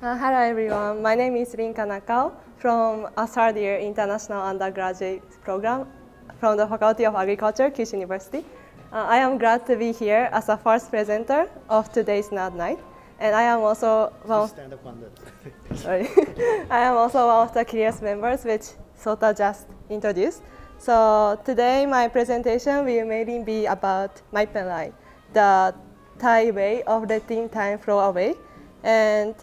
Hello everyone, my name is Rinka Nakao from a third year international undergraduate program from the Faculty of Agriculture, Kyushu University. I am glad to be here as a first presenter of today's Nerd Night, and I am also one sorry, I am also one of the KYURIOUS members, which Sota just introduced. So today my presentation will mainly be about my pen line, the Thai way of letting time flow away, and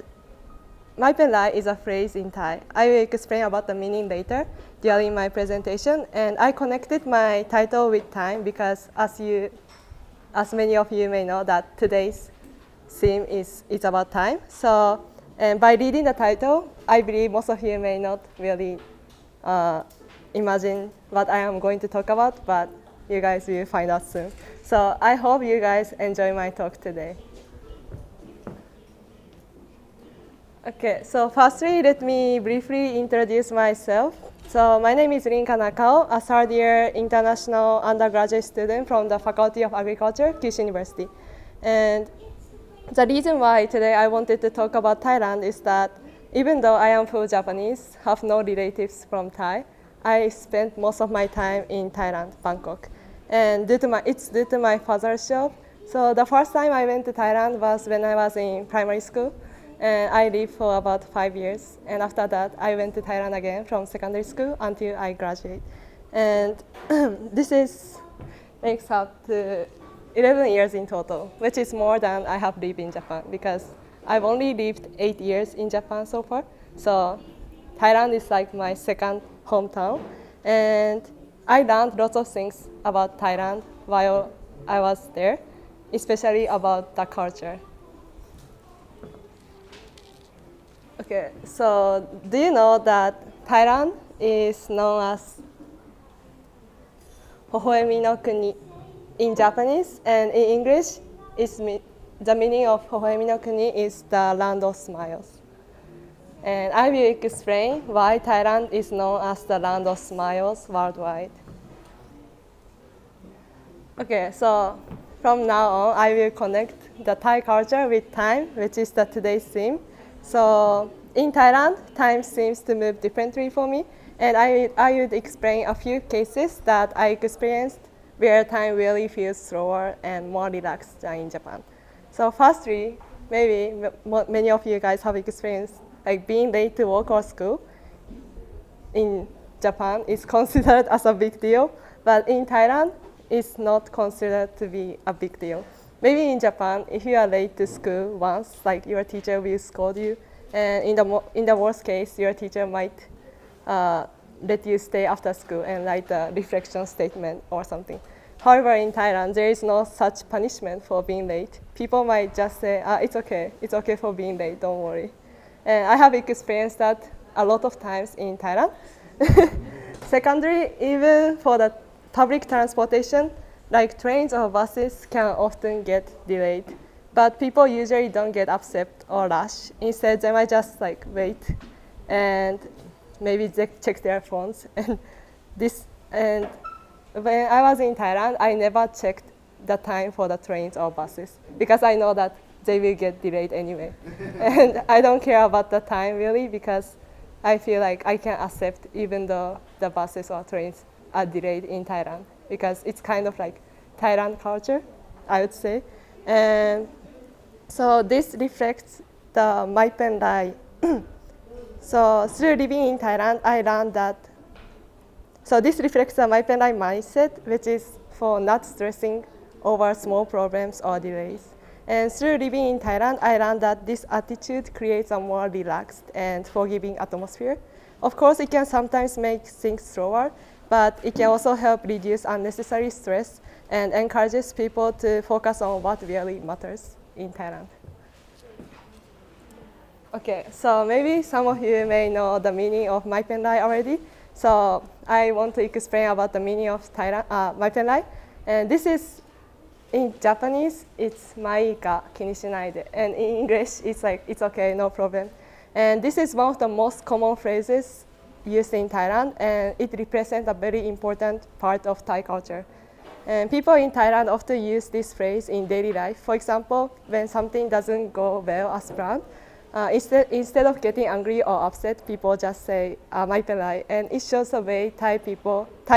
my pen line is a phrase in Thai. I will explain about the meaning later during my presentation, and I connected my title with time because as many of you may know that today's theme is about time. So, and by reading the title, I believe most of you may not really imagine what I am going to talk about, but you guys will find out soon. So I hope you guys enjoy my talk today. Okay, so firstly, let me briefly introduce myself. So my name is Rinka Nakao, a third year international undergraduate student from the Faculty of Agriculture, Kyushu University. And the reason why today I wanted to talk about Thailand is that even though I am full Japanese, have no relatives from Thai, I spent most of my time in Thailand, Bangkok. And it's due to my father's job. So the first time I went to Thailand was when I was in primary school. And I lived for about 5 years. And after that, I went to Thailand again from secondary school until I graduated. And this makes up to 11 years in total, which is more than I have lived in Japan because I've only lived 8 years in Japan so far. So Thailand is like my second hometown. And I learned lots of things about Thailand while I was there, especially about the culture. Okay, so do you know that Thailand is known as Hohoemi no Kuni in Japanese, and in English, the meaning of Hohoemi no Kuni is the land of smiles. And I will explain why Thailand is known as the land of smiles worldwide. Okay, so from now on, I will connect the Thai culture with time, which is today's theme. So in Thailand, time seems to move differently for me, and I would explain a few cases that I experienced where time really feels slower and more relaxed than in Japan. So firstly, maybe many of you guys have experienced like being late to work or school. In Japan, is considered as a big deal, but in Thailand, it's not considered to be a big deal. Maybe in Japan, if you are late to school once, like your teacher will scold you, and in the worst case, your teacher might let you stay after school and write a reflection statement or something. However, in Thailand, there is no such punishment for being late. People might just say, it's okay for being late, don't worry. And I have experienced that a lot of times in Thailand. Secondly, even for the public transportation, like trains or buses can often get delayed, but people usually don't get upset or rush. Instead, they might just like wait and maybe check their phones. And when I was in Thailand, I never checked the time for the trains or buses because I know that they will get delayed anyway. And I don't care about the time really because I feel like I can accept even though the buses or trains are delayed in Thailand because it's kind of like Thailand culture, I would say. And so this reflects the my pen line. So through living in Thailand, I learned that, so this reflects the my pen line mindset, which is for not stressing over small problems or delays. And through living in Thailand, I learned that this attitude creates a more relaxed and forgiving atmosphere. Of course, it can sometimes make things slower, but it can also help reduce unnecessary stress and encourages people to focus on what really matters in Thailand. Okay, so maybe some of you may know the meaning of my pen line already. So I want to explain about the meaning of my pen line. And this is, in Japanese, it's mai ga kini shinaide. And in English, it's like, it's okay, no problem. And this is one of the most common phrases used in Thailand, and it represents a very important part of Thai culture. And people in Thailand often use this phrase in daily life. For example, when something doesn't go well as planned, Instead of getting angry or upset, people just say "mai penai," and it shows a way Thai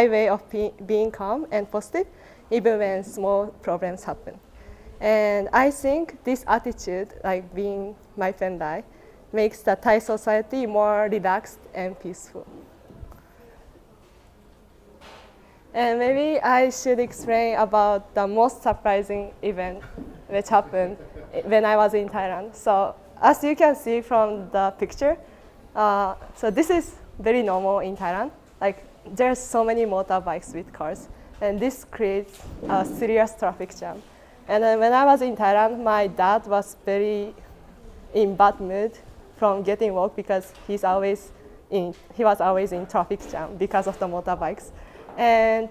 way of being calm and positive, even when small problems happen. And I think this attitude, like being mai penai, makes the Thai society more relaxed and peaceful. And maybe I should explain about the most surprising event which happened when I was in Thailand. So as you can see from the picture, so this is very normal in Thailand. Like there's so many motorbikes with cars, and this creates a serious traffic jam. And then when I was in Thailand, my dad was very in bad mood from getting work because he was always in traffic jam because of the motorbikes. And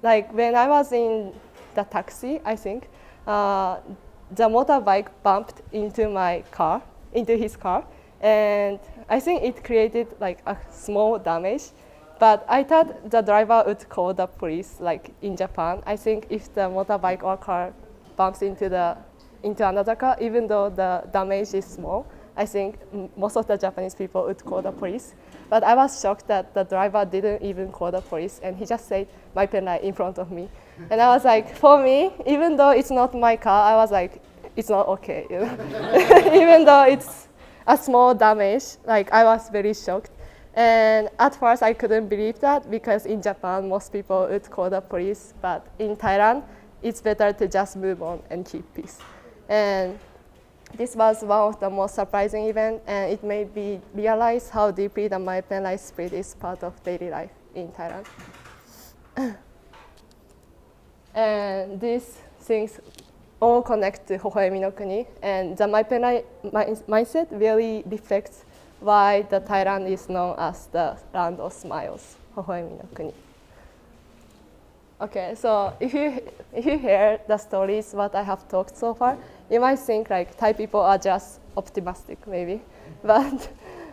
like when I was in the taxi, I think the motorbike bumped into his car, and I think it created like a small damage. But I thought the driver would call the police, like in Japan. I think if the motorbike or car bumps into another car, even though the damage is small, I think most of the Japanese people would call the police. But I was shocked that the driver didn't even call the police, and he just said "mai penai" in front of me. And I was like, for me, even though it's not my car, I was like, it's not okay. You know? Even though it's a small damage, like I was very shocked. And at first I couldn't believe that because in Japan, most people would call the police, but in Thailand, it's better to just move on and keep peace. And this was one of the most surprising events, and it made me realize how deeply the mai penai spirit is part of daily life in Thailand. And these things all connect to Hohoemi no Kuni, and the mai penai mindset really reflects why the Thailand is known as the land of smiles, Hohoemi no Kuni. Okay, so if you hear the stories what I have talked so far, you might think like Thai people are just optimistic maybe, but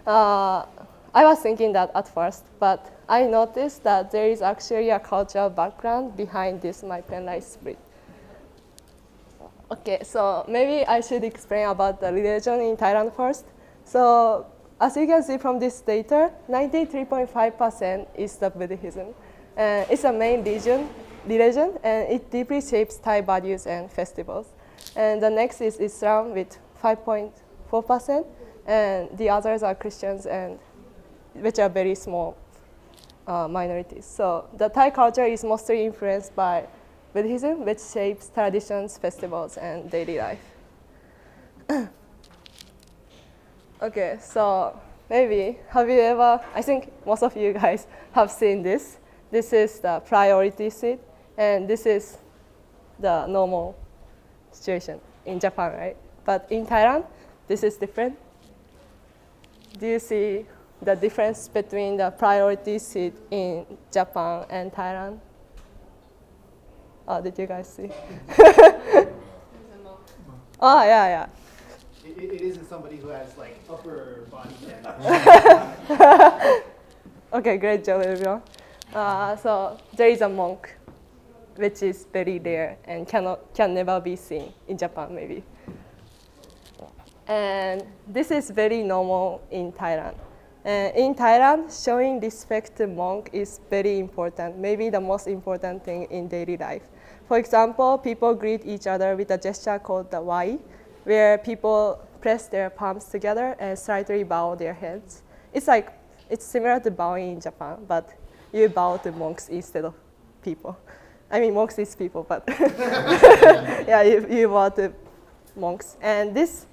I was thinking that at first, but I noticed that there is actually a cultural background behind this mai penai spirit. Okay, so maybe I should explain about the religion in Thailand first. So as you can see from this data, 93.5% is the Buddhism. It's a main religion, and it deeply shapes Thai values and festivals. And the next is Islam with 5.4%, and the others are Christians, which are very small minorities. So the Thai culture is mostly influenced by Buddhism, which shapes traditions, festivals, and daily life. Okay, so maybe, I think most of you guys have seen this. This is the priority seat, and this is the normal situation in Japan, right? But in Thailand, this is different. Do you see the difference between the priority seat in Japan and Thailand? Oh, did you guys see? Oh, yeah. It isn't somebody who has like upper body damage. Okay, great job, everyone. So there is a monk, which is very rare and can never be seen in Japan, maybe. And this is very normal in Thailand. In Thailand, showing respect to monk is very important, maybe the most important thing in daily life. For example, people greet each other with a gesture called the wai, where people press their palms together and slightly bow their heads. It's similar to bowing in Japan, but you bow to monks instead of people. I mean, monks is people, but yeah, you bow to monks. And this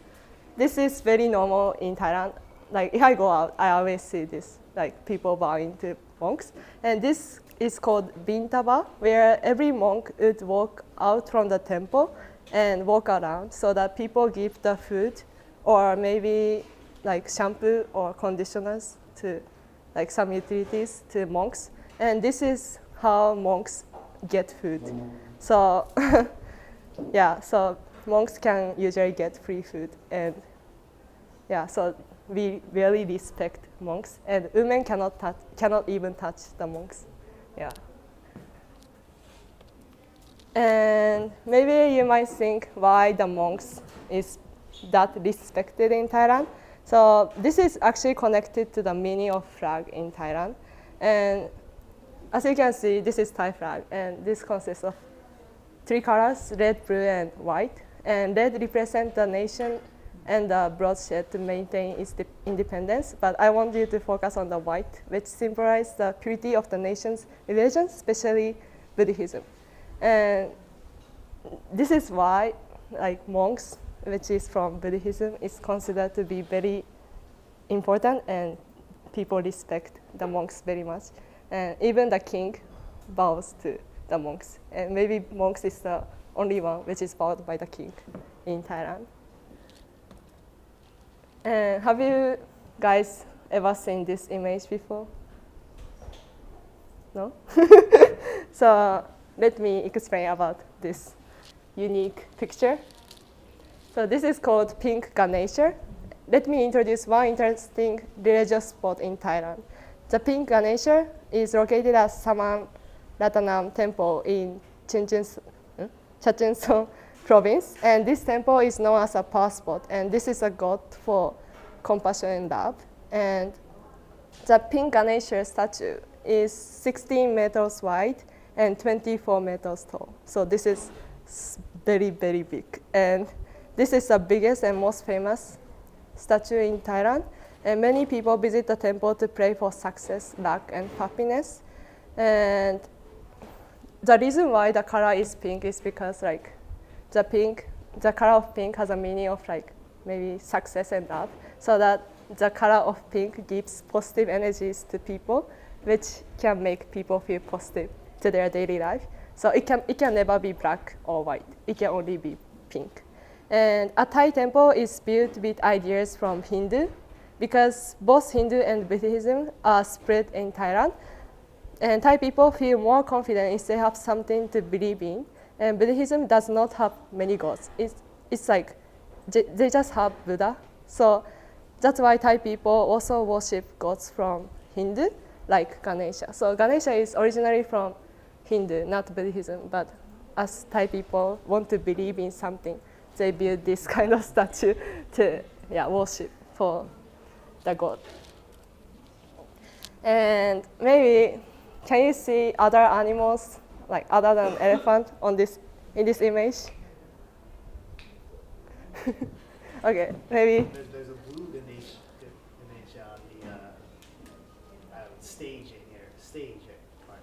is very normal in Thailand. Like if I go out, I always see this, like people bowing to monks. And this is called bintaba, where every monk would walk out from the temple and walk around so that people give the food or maybe like shampoo or conditioners to like some utilities to monks. And this is how monks get food. So yeah, so monks can usually get free food. And yeah, so we really respect monks, and women cannot even touch the monks. Yeah. And maybe you might think why the monks is that respected in Thailand. So this is actually connected to the meaning of flag in Thailand. And as you can see, this is Thai flag, and this consists of 3 colors, red, blue, and white. And red represents the nation and the bloodshed to maintain its independence. But I want you to focus on the white, which symbolizes the purity of the nation's religion, especially Buddhism. And this is why, like, monks, which is from Buddhism, is considered to be very important, and people respect the monks very much. And even the king bows to the monks. And maybe monks is the only one which is bowed by the king in Thailand. And have you guys ever seen this image before? No? So let me explain about this unique picture. So this is called Pink Ganesha. Let me introduce one interesting religious spot in Thailand. The Pink Ganesha is located at Saman Ratanam Temple in Chachoengsong province. And this temple is known as a power spot. And this is a god for compassion and love. And the Pink Ganesha statue is 16 meters wide and 24 meters tall. So this is very, very big. And this is the biggest and most famous statue in Thailand. And many people visit the temple to pray for success, luck, and happiness. And the reason why the color is pink is because, like, the color of pink has a meaning of, like, maybe success and love. So that the color of pink gives positive energies to people, which can make people feel positive to their daily life. So it can never be black or white. It can only be pink. And a Thai temple is built with ideas from Hindu, because both Hindu and Buddhism are spread in Thailand. And Thai people feel more confident if they have something to believe in. And Buddhism does not have many gods. It's like they just have Buddha. So that's why Thai people also worship gods from Hindu, like Ganesha. So Ganesha is originally from Hindu, not Buddhism. But as Thai people want to believe in something, they build this kind of statue to worship for the god. And maybe, can you see other animals, like other than elephant, in this image? Okay, maybe. There's a blue image on the staging here, stage part,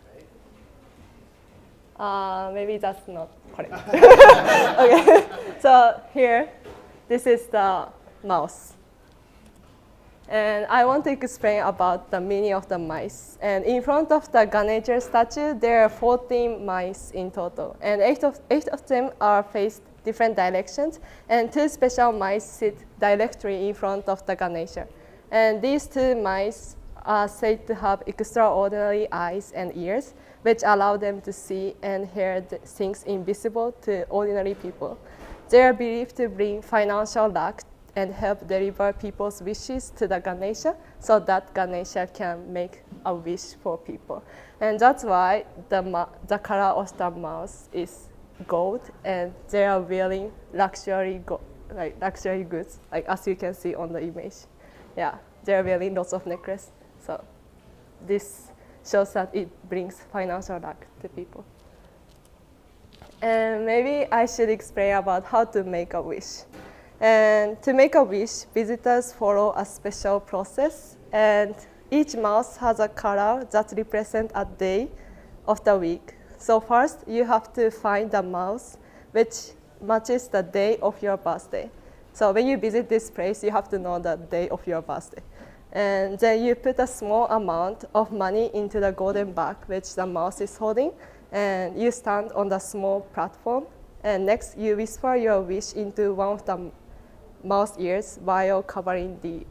right? Maybe that's not correct. Okay, so here, this is the mouse. And I want to explain about the meaning of the mice. And in front of the Ganesha statue, there are 14 mice in total. And eight of them are faced different directions. And 2 special mice sit directly in front of the Ganesha. And these 2 mice are said to have extraordinary eyes and ears, which allow them to see and hear the things invisible to ordinary people. They are believed to bring financial luck and help deliver people's wishes to the Ganesha, so that Ganesha can make a wish for people. And that's why the color of the mouse is gold, and they are wearing luxury goods, like as you can see on the image. Yeah, they are wearing lots of necklaces. So this shows that it brings financial luck to people. And maybe I should explain about how to make a wish. And to make a wish, visitors follow a special process, and each mouse has a color that represents a day of the week. So first, you have to find a mouse which matches the day of your birthday. So when you visit this place, you have to know the day of your birthday. And then you put a small amount of money into the golden bag which the mouse is holding, and you stand on the small platform. And next, you whisper your wish into one of the mouse ears while covering the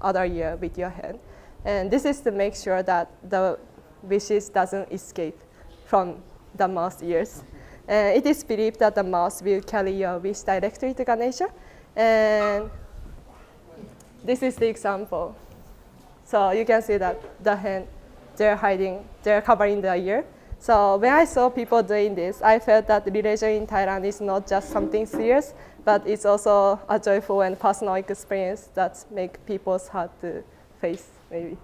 other ear with your hand. And this is to make sure that the wishes doesn't escape from the mouse ears. And it is believed that the mouse will carry your wish directly to Ganesha. And this is the example. So you can see that the hand, they're covering the ear. So when I saw people doing this, I felt that religion in Thailand is not just something serious, but it's also a joyful and personal experience that make people's heart to face, maybe.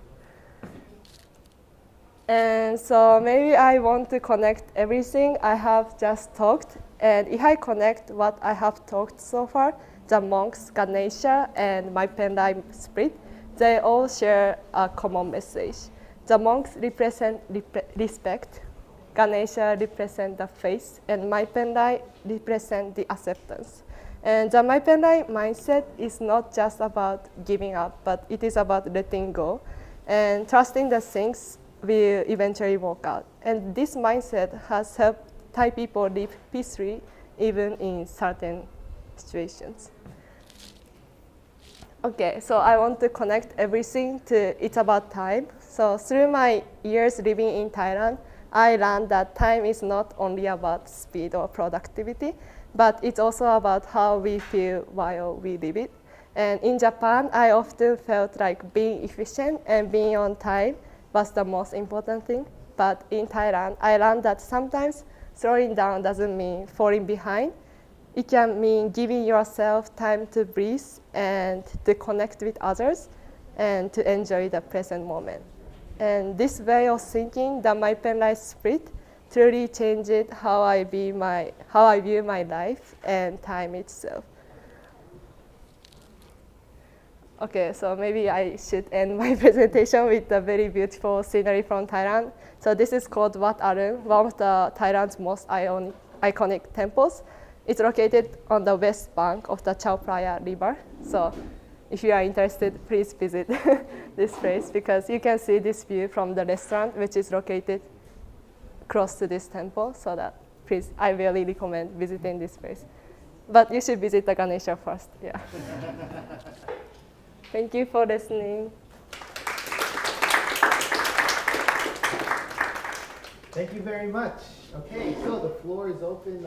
And so maybe I want to connect everything I have just talked. And if I connect what I have talked so far, the monks, Ganesha, and my pendai spirit, they all share a common message. The monks represent respect, Ganesha represent the faith, and my pendai represent the acceptance. And the my pendai mindset is not just about giving up, but it is about letting go and trusting that things will eventually work out. And this mindset has helped Thai people live peacefully even in certain situations. Okay, so I want to connect everything to it's about time. So through my years living in Thailand, I learned that time is not only about speed or productivity, but it's also about how we feel while we live it. And in Japan, I often felt like being efficient and being on time was the most important thing. But in Thailand, I learned that sometimes slowing down doesn't mean falling behind. It can mean giving yourself time to breathe and to connect with others and to enjoy the present moment. And this way of thinking, the my penlife spirit, truly changed how I view my life and time itself. Okay, so maybe I should end my presentation with a very beautiful scenery from Thailand. So this is called Wat Arun, one of the Thailand's most iconic temples. It's located on the west bank of the Chao Phraya River. So if you are interested, please visit this place because you can see this view from the restaurant, which is located close to this temple. So that, please, I really recommend visiting this place. But you should visit the Ganesha first, yeah. Thank you for listening. Thank you very much. Okay, so the floor is open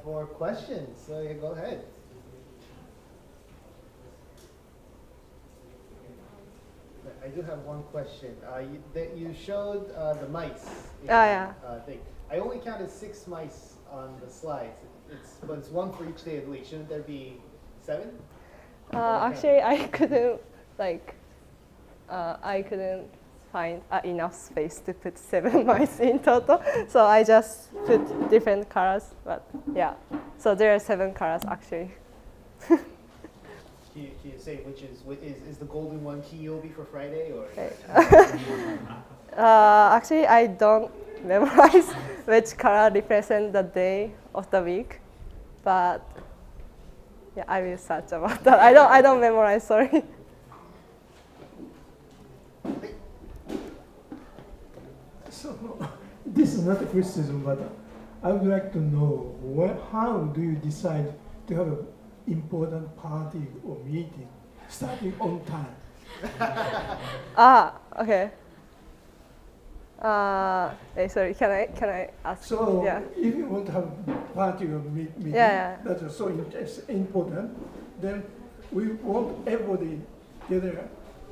for questions. So yeah, go ahead. I do have one question. You showed the mice. Thing. I only counted 6 mice on the slides. But it's 1 for each day of the week. Shouldn't there be 7? Actually, I couldn't find enough space to put 7 mice in total, so I just put different colors. But yeah, so there are 7 colors actually. Can you say which is the golden one Kiyobi for Friday or? Actually, I don't memorize which color represents the day of the week, but yeah, I will search about that. I don't memorize. Sorry. So this is not a criticism, but I would like to know how do you decide to have an important party or meeting starting on time? Okay. Sorry, can I ask? So yeah. if you want to have a party or meeting, that's so important, then we want everybody together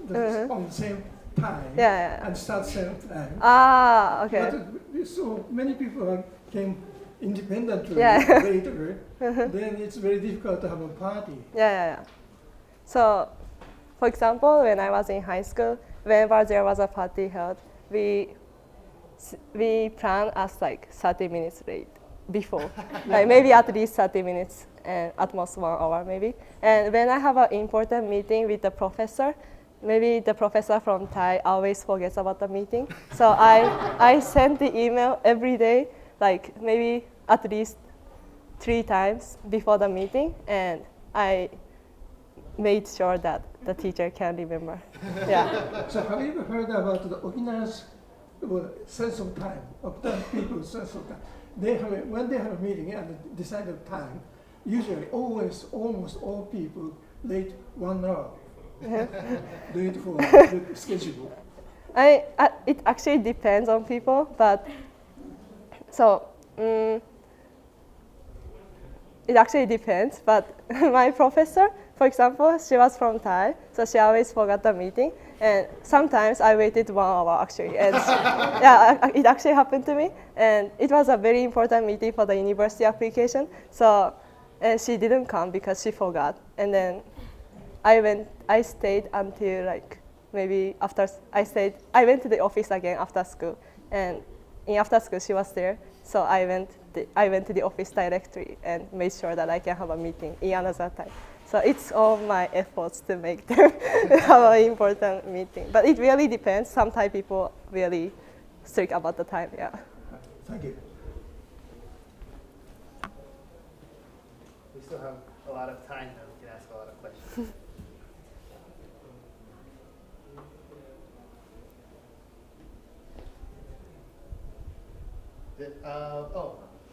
on the same time and start same time. Okay. But so many people came independently later, then it's very difficult to have a party. So, for example, when I was in high school, whenever there was a party held, we plan as like 30 minutes late before, like maybe at least 30 minutes and at most 1 hour maybe. And when I have an important meeting with the professor, maybe the professor from Thai always forgets about the meeting. So I send the email every day, like maybe at least 3 times before the meeting, and I made sure that the teacher can remember. So have you ever heard about the Okinawa's sense of time, people's sense of time? When they have a meeting and decide the time, usually almost all people late 1 hour. Do it for the schedule. It actually depends on people, but so it actually depends. But my professor, for example, she was from Thai, so she always forgot the meeting. And sometimes I waited 1 hour actually. And it actually happened to me. And it was a very important meeting for the university application. So and she didn't come because she forgot. And then I stayed until like maybe after I went to the office again after school, and after school she was there, so I went to the office directly and made sure that I can have a meeting in another time. So it's all my efforts to make them have an important meeting. But it really depends. Sometimes people really strict about the time. Yeah. Thank you. We still have a lot of time now. We can ask a lot of questions.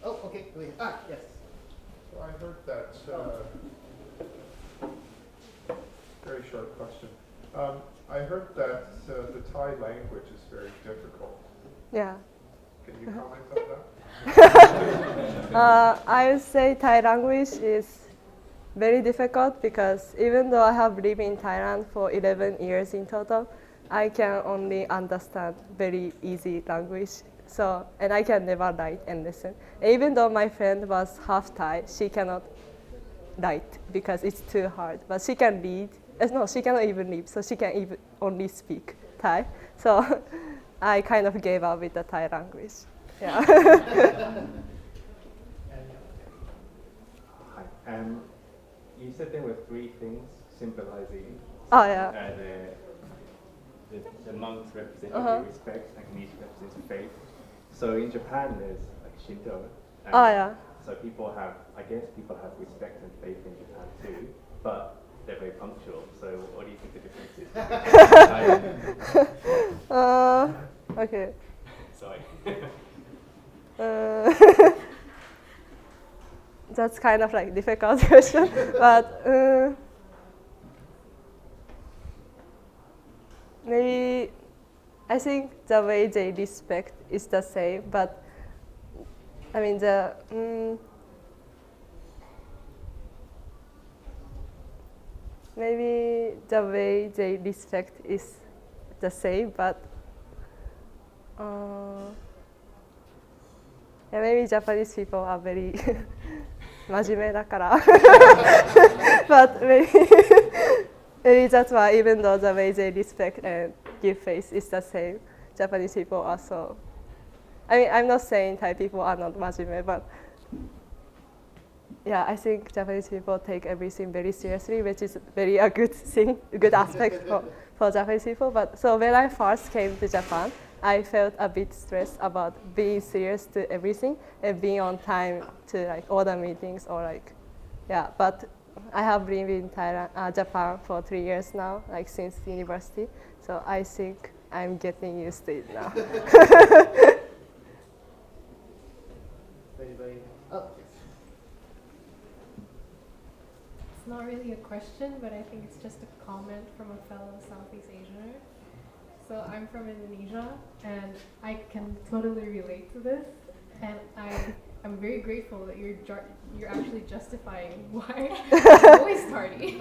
Okay. Wait. Yes. So I heard that, very short question. I heard that the Thai language is very difficult. Yeah. Can you comment on that? I would say Thai language is very difficult because even though I have lived in Thailand for 11 years in total, I can only understand very easy language. So, and I can never write and listen. Even though my friend was half Thai, she cannot write because it's too hard. But she can read. No, she cannot even read, so she can even only speak Thai. So I kind of gave up with the Thai language. Yeah. Hi. You said there were 3 things symbolizing Oh yeah. The monks represent respect, and Kanishka represents faith. So in Japan, there's like Shinto. And Oh yeah. So people have respect and faith in Japan too, but they're very punctual. So what do you think the difference is? Okay. Sorry. That's kind of like difficult question, but maybe I think the way they respect is the same, but I mean maybe the way they respect is the same, but yeah, maybe Japanese people are very 真面目だから but maybe that's why even though the way they respect and give face is the same, Japanese people also. I mean, I'm not saying Thai people are not 真面目, but yeah, I think Japanese people take everything very seriously, which is very a good thing, a good aspect for Japanese people. But so when I first came to Japan, I felt a bit stressed about being serious to everything and being on time to like all the meetings or like, yeah. But I have been in Thailand, Japan for 3 years now, like since university. So I think I'm getting used to it now. Anybody? Oh, yes. It's not really a question, but I think it's just a comment from a fellow Southeast Asianer. So I'm from Indonesia, and I can totally relate to this, and I'm very grateful that you're actually justifying why I'm always tardy.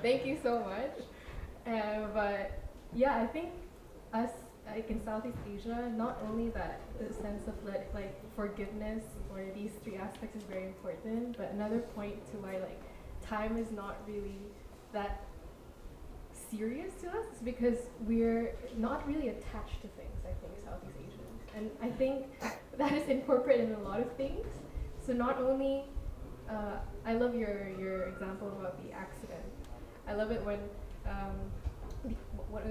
Thank you so much. But yeah, I think us like in Southeast Asia, not only that the sense of like forgiveness or these 3 aspects is very important, but another point to why like time is not really that serious to us is because we're not really attached to things, I think, Southeast Asians. And I think that is incorporated in a lot of things. So not only, I love your example about the accident. I love it when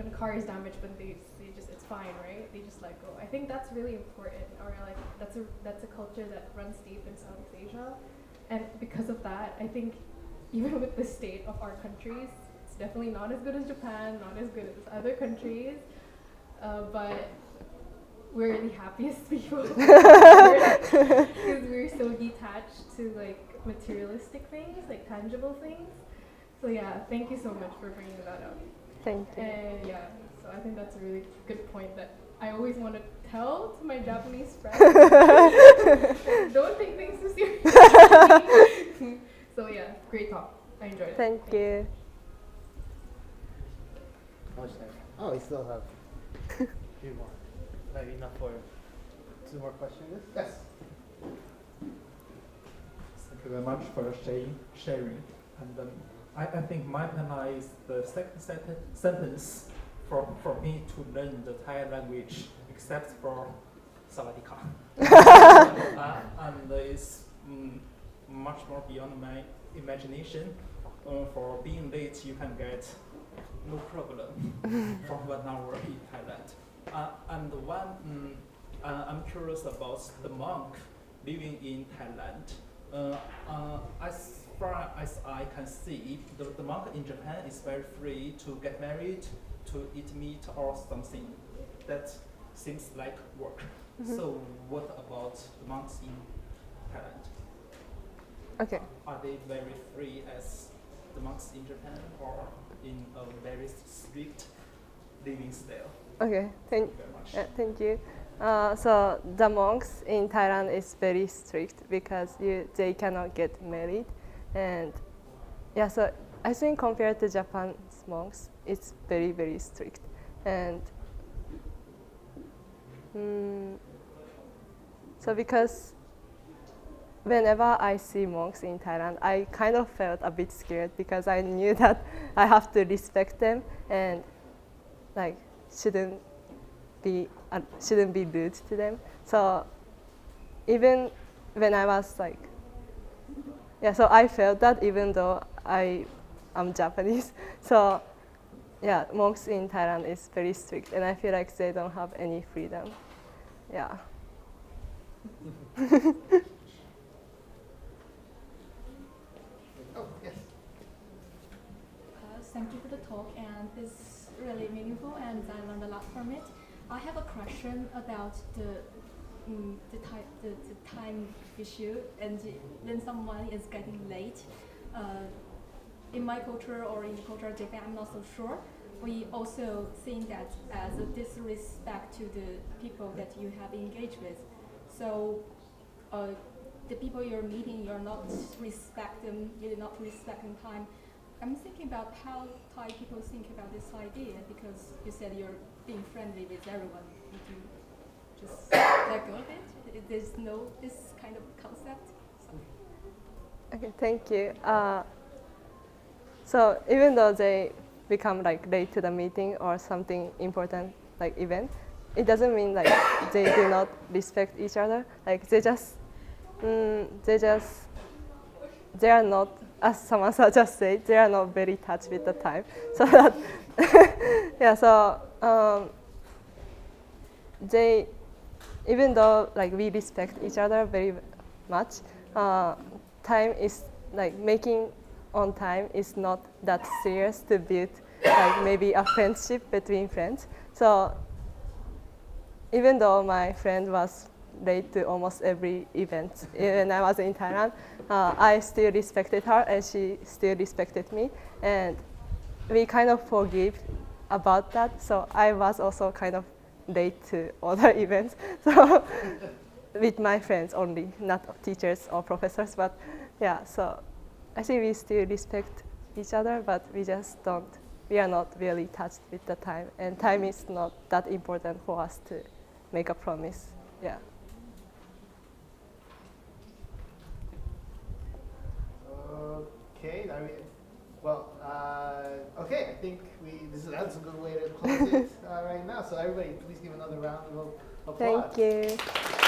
a car is damaged, but they just, it's fine, right? They just let go. I think that's really important, or like that's a culture that runs deep in Southeast Asia. And because of that, I think even with the state of our countries, definitely not as good as Japan, not as good as other countries, but we're the happiest people because we're so detached to like materialistic things, like tangible things. So yeah, thank you so much for bringing that up. Thank you. And yeah, so I think that's a really good point that I always want to tell to my Japanese friends. Don't take things too seriously. So yeah, great talk. I enjoyed it. Thank you. How much time? Oh, we still have a few more. Maybe enough for 2 more questions? Yes. you very much for sharing. And I think my penalty is the second sentence for me to learn the Thai language, except for Sawadika. And it's much more beyond my imagination. For being late, you can get no problem for 1 hour in Thailand. And one, I'm curious about the monk living in Thailand. As far as I can see, the monk in Japan is very free to get married, to eat meat or something. That seems like work. So what about the monks in Thailand? Okay. Are they very free as the monks in Japan, or in a very strict living style? Okay, Thank you very much. thank you. So the monks in Thailand is very strict because they cannot get married, and yeah. So I think compared to Japan's monks, it's very very strict, and so because whenever I see monks in Thailand, I kind of felt a bit scared because I knew that I have to respect them and like shouldn't be rude to them. So even when I was like, yeah, so I felt that even though I am Japanese, so yeah, monks in Thailand is very strict, and I feel like they don't have any freedom. Yeah. Oh, yes. Thank you for the talk, and it's really meaningful, and I learned a lot from it. I have a question about the time issue, and when someone is getting late. In my culture or in the culture of Japan, I'm not so sure. We also think that as a disrespect to the people that you have engaged with. So the people you're meeting, you're not respecting time. I'm thinking about how Thai people think about this idea, because you said you're being friendly with everyone. Would you just let go of it? There's no this kind of concept. So. Okay, thank you. So even though they become like late to the meeting or something important like event, it doesn't mean like they do not respect each other. Like they are not, as Samasa just said, they are not very touched with the time. So that yeah, so they, even though like we respect each other very much, time is like making on time is not that serious to build like maybe a friendship between friends. So even though my friend was late to almost every event when I was in Thailand, I still respected her and she still respected me, and we kind of forgive about that. So I was also kind of late to other events, so with my friends only, not teachers or professors. But yeah, so I think we still respect each other, but we are not really touched with the time, and time is not that important for us to make a promise. Yeah. Okay, I mean, well, okay, I think that's a good way to close it right now. So everybody, please give another round of applause. Thank you.